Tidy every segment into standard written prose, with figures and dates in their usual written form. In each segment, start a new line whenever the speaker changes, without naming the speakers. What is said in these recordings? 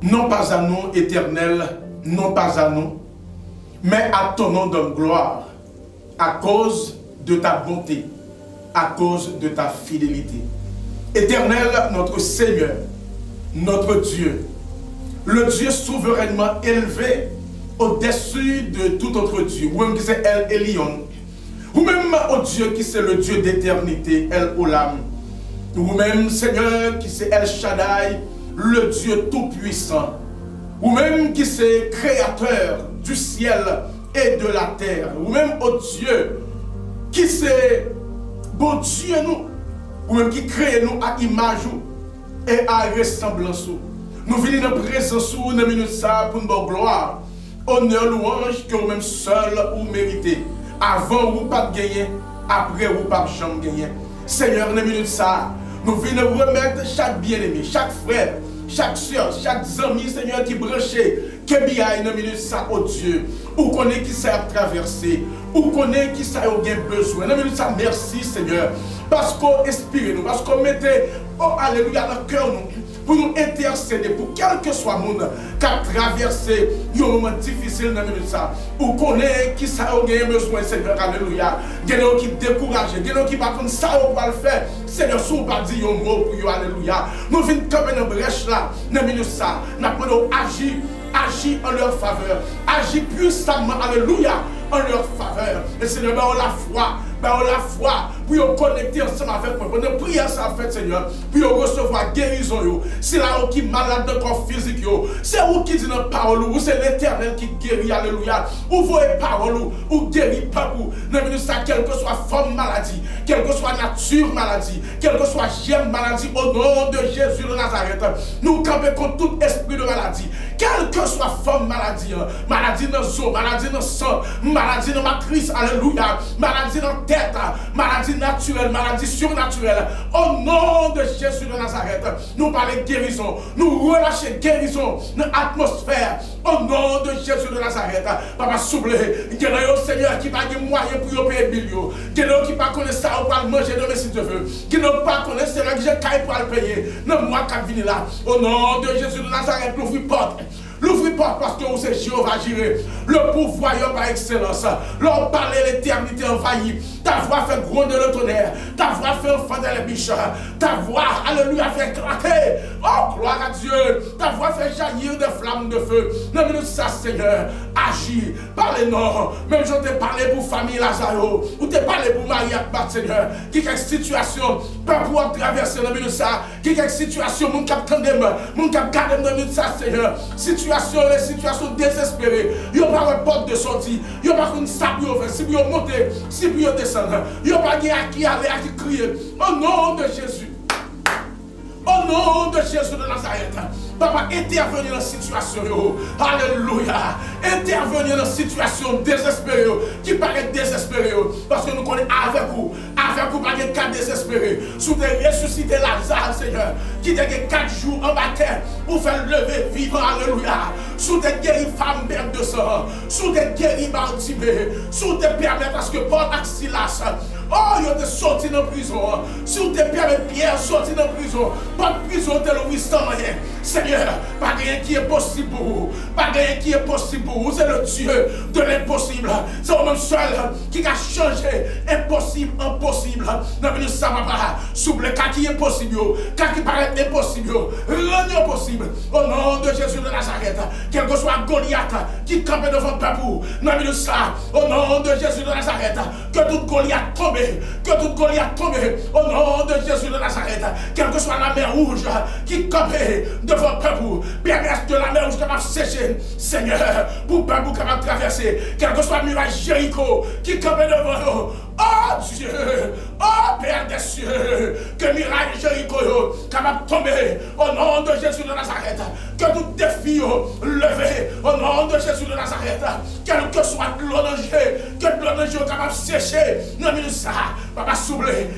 non pas à nous, Éternel, non pas à nous, mais à ton nom de gloire, à cause de ta bonté, à cause de ta fidélité. Éternel, notre Seigneur, notre Dieu, le Dieu souverainement élevé au-dessus de tout autre Dieu, ou même qui c'est El Elyon, ou même au Dieu qui c'est le Dieu d'éternité, El Olam, ou même Seigneur qui c'est El Shaddai, le Dieu tout-puissant, ou même qui c'est créateur du ciel et de la terre, ou même au Dieu qui c'est bon Dieu nous, ou même qui crée nous à image et à ressemblance. Nous venons dans présence dans une minute ça pour nous gloire, honneur, louange que vous-même seul ou méritez. Avant ou pas gagner, après ou pas jamais gagner. Seigneur, dans une minute ça, nous venons remettre chaque bien-aimé, chaque frère, chaque soeur, chaque ami, Seigneur, qui branché, qui bien dans une minute ça, oh Dieu, ou connaît qui ça a traversé, ou connaît qui ça a besoin. Dans une minute ça, merci Seigneur, parce qu'on inspire nous, parce qu'on mettait, oh alléluia, dans le cœur nous, pour nous intercéder, pour quel que soit le monde qui a traversé un moment difficile dans minute ça, ou connaît qui ça a besoin, Seigneur, alléluia. Il y a des qui découragent, il y a des qui par contre ça on va le faire. Seigneur, si on pas dire un mot pour eux, alléluia. Nous venons camper dans la brèche là, dans minute ça, nous pouvons agir en leur faveur, agir puissamment, alléluia, en leur faveur. Et Seigneur, la foi, pour connecter ensemble avec moi, pour nous prier ça en fait, Seigneur, pour recevoir guérison. C'est là qui est malade de corps physique, c'est où qui dit notre parole, ou c'est l'Éternel qui guérit, alléluia. Ou vos paroles, ou guérit peuple. Non, mais ça, quelle que soit forme maladie, quelle que soit nature maladie, quelle que soit germe maladie, au nom de Jésus de Nazareth, nous campons contre tout esprit de maladie, quelle que soit forme maladie, maladie dans le maladie dans le sang, maladie dans la matrice, alléluia, maladie dans la tête, maladie naturelle, maladie surnaturelle, au nom de Jésus de Nazareth, nous parlons de guérison, nous relâchons guérison dans l'atmosphère, au nom de Jésus de Nazareth. Papa, souple, il y a un Seigneur qui va avoir moyen pour payer le bill, il y a un qui ne connaît ça pour manger demain si tu veux, qui ne pas connaître Seigneur que j'ai caille pour le payer, non, moi qui viens là, au nom de Jésus de Nazareth, l'ouvre porte. L'ouvre pas parce que c'est Jéhovah Jireh, le pouvoir par excellence. L'on parle l'éternité envahie. Ta voix fait gronder le tonnerre. Ta voix fait fendre les biches. Ta voix, alléluia, fait craquer. Oh, gloire à Dieu. Ta voix fait jaillir des flammes de feu. Non, mais ça, Seigneur, agis. Parlez-nous. Même je t'ai parlé pour famille Lazaro. Ou t'ai parlé pour Marie Akbat, Seigneur. Qui quelque situation peut pouvoir traverser dans le ça. Qui quelque situation, mon cap tandem, mon cap gardem dans le ça, Seigneur. Les situations désespérées, il n'y a pas de porte de sortie, il n'y a pas de sable, si vous montez, si vous descendez, il n'y a pas de qui aller, à qui crier. Au nom de Jésus. Au nom de Jésus de Nazareth, Papa, intervenir dans la situation. Alléluia. Intervenir dans la situation désespérée, qui paraît désespérée. Parce que nous connaissons avec vous, pas de cas désespérés. Sous des ressuscité Lazare, Seigneur, qui a 4 jours en baptême, pour faire lever vivant. Alléluia. Sous des guéris femmes mères de sang, sous des guéris Bartimée, sous des permettre à ce que Paul Axilas, oh, il est sorti de prison. Sous des permettre Pierre sorti de prison. Pas de prison de Louis sans rien. Seigneur, pas rien qui est possible pour vous. Pas rien qui est possible pour vous. C'est le Dieu de l'impossible. C'est le même seul qui a changé impossible en possible. Non, mais ça va pas. Souple, quand qui est possible, quand qui paraît impossible, rendez possible. Au nom de Jésus de Nazareth, quel que soit Goliath qui campe devant le peuple. Non, mais ça, au nom de Jésus de Nazareth, que toute Goliath tombe, que toute Goliath tombe. Au nom de Jésus de Nazareth, quelle que soit la mer rouge qui campe devant le peuple, permettre que la mer rouge capable de sécher, Seigneur, pour le peuple capable de traverser, quel que soit le muraille Jéricho qui campe devant nous. Oh Dieu, oh Père des cieux, que miracle Jéricho capable de tomber au nom de Jésus de Nazareth, que tout défi levé au nom de Jésus de Nazareth, quel que soit l'eau danger, que l'eau danger capable de sécher, non mais ça, papa souffler,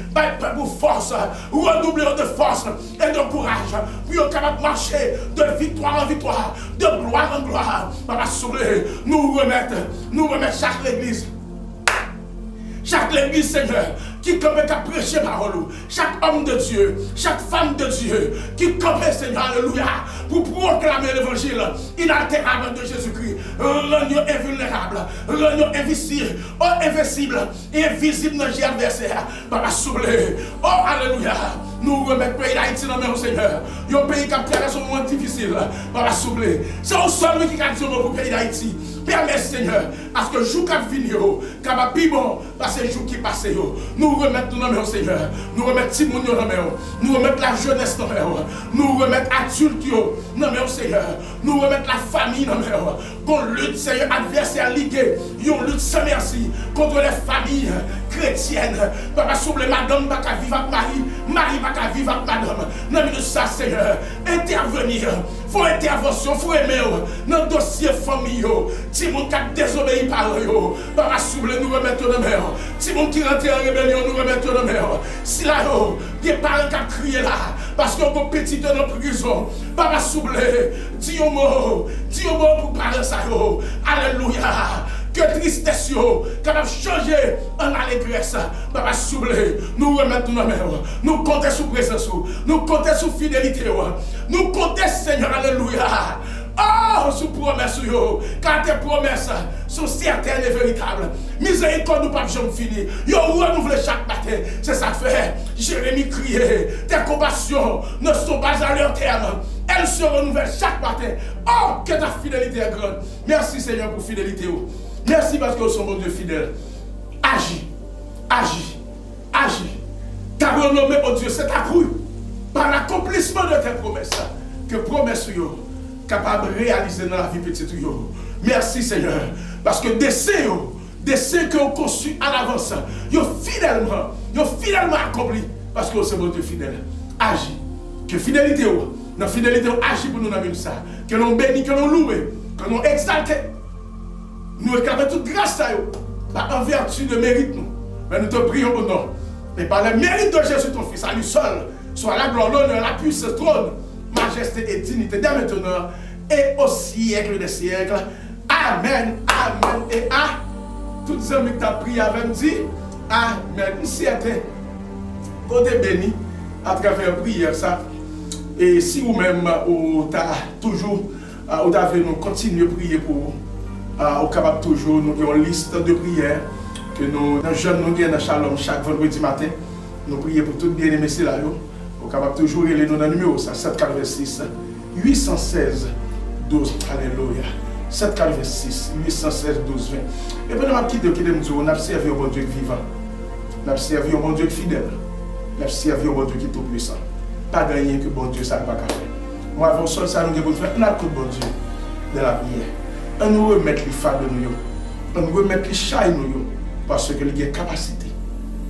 pour force, redoubler de force et de courage, pour capable de marcher de victoire en victoire, de gloire en gloire, papa souffler, nous remettre chaque l'église. chaque l'église, Seigneur, qui campe à prêcher parole, chaque homme de Dieu, chaque femme de Dieu, qui campe, Seigneur, alléluia, pour proclamer l'évangile inaltérable de Jésus-Christ, rendre invulnérable, rendre invincible et invisible dans les adversaires, Papa souffler, oh alléluia, nous remettons le pays d'Haïti dans le Seigneur, un pays qui a traversé un moment difficile, Papa souffler, c'est au seul qui a dit pour le pays d'Haïti. Permets, Seigneur, à ce que le jour qui vient, capable plus bon, parce que le jour qui passe, nous remettons dans le Seigneur, nous remettons Timon dans le nous remettons la jeunesse dans le nous remettons adultes dans le Seigneur, nous remettons la famille dans le qu'on lutte, Seigneur, adversaire ligué, une lutte sans merci contre les familles chrétiennes. Papa, souple, madame, pas qu'à vivre avec Marie, Marie, pas qu'à vivre avec madame. Non, mais ça, Seigneur, intervenir, faut intervention, faut aimer dans le dossier famille. Timon qui a désobéi par eux, Papa souple, nous remettons dans mer. Timon qui rentre en rébellion, nous remettons dans mer. Si là, des parents qui ont crié là, parce qu'on a petit dans la prison, Papa souple, dis au mot pour parler ça. Alléluia. Que tristesse, capable de changer en allégresse. Papa souple, nous remettons dans mer. Nous comptons sur présence, nous comptons sur fidélité. Nous comptons, Seigneur, alléluia. Oh, sous promesse, car tes promesses sont certaines et véritables. Miséricorde, nous ne pouvons pas finir. Yo renouvelé chaque matin. C'est ça que fait. Jérémie criait. Tes compassions ne sont pas à leur terme. Elles se renouvellent chaque matin. Oh, que ta fidélité est grande. Merci, Seigneur, pour fidélité. Merci parce que nous sommes mon Dieu fidèle. Agis, agis, agis. Ta renommée, oh Dieu, c'est accru par l'accomplissement de tes promesses. Que promesses, capable de réaliser dans la vie petite. Merci Seigneur, parce que des que vous conçus à l'avance, vous fidèlement accompli, parce que c'est mon Dieu fidèle. Agis, que fidélité, dans fidélité, agis pour nous dans ça, que nous bénissons, que nous louons, que nous exaltons, nous réclamons toute grâce à vous, pas en vertu de mérite nous, mais nous te prions au nom, mais par le mérite de Jésus ton Fils, à lui seul, soit la gloire, l'honneur, la puissance, trône, majesté et dignité dès maintenant et au siècle des siècles. Amen, amen et à toutes les amis qui ont prié avec dit amen. Certain, côté béni à travers la prière ça. Et si vous-même vous avez toujours vous avez nous continuer à prier pour vous, vous capable toujours nous avons une liste de prières que nous jeunes nous gagnons dans Shalom chaque vendredi matin. Nous prions pour tout bien aimé c'est là. Vous êtes capable toujours de nous dans le numéro 746 816 12. Alléluia. 746 816 12 20. Et pendant ma petite qui me dit, on a servi au bon Dieu vivant. On a servi au bon Dieu fidèle. On a servi au bon Dieu qui est tout puissant. Pas de rien que bon Dieu ça ne va pas faire. Moi, avant seul, ça nous devons faire. On a tout bon Dieu de la prière. On nous remet les femmes de nous. On nous remet les chats de nous. Parce que il y a capacité.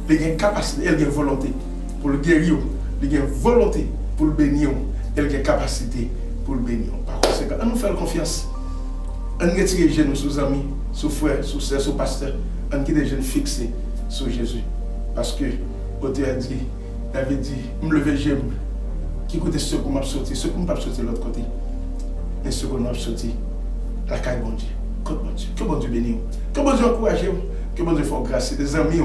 Il y a capacité, il y a volonté pour le guérir. Il y a volonté pour le bénir. Il y a capacité pour le bénir. Par conséquent, on nous fait confiance. On retire les jeunes sous amis, sous frères, sous sœurs, sous pasteurs. On quitte les jeunes fixés sur Jésus. Parce que l'auteur a dit, David dit, me lever j'aime. Qui côté ceux qui m'ont sorti, ceux qui m'ont pas sorti de l'autre côté. Et ceux qui m'ont sorti, la caille bon Dieu. Que bon Dieu bénisse. Que bon Dieu encourage. Que bon Dieu fasse grâce. C'est des amis,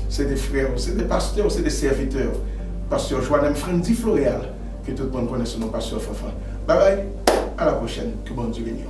c'est des frères, c'est des pasteurs, c'est des serviteurs. Pasteur Joannem Frendi Floréal, que tout le monde connaisse son nom, Pasteur Fafa. Bye bye, à la prochaine, que bon Dieu bénisse.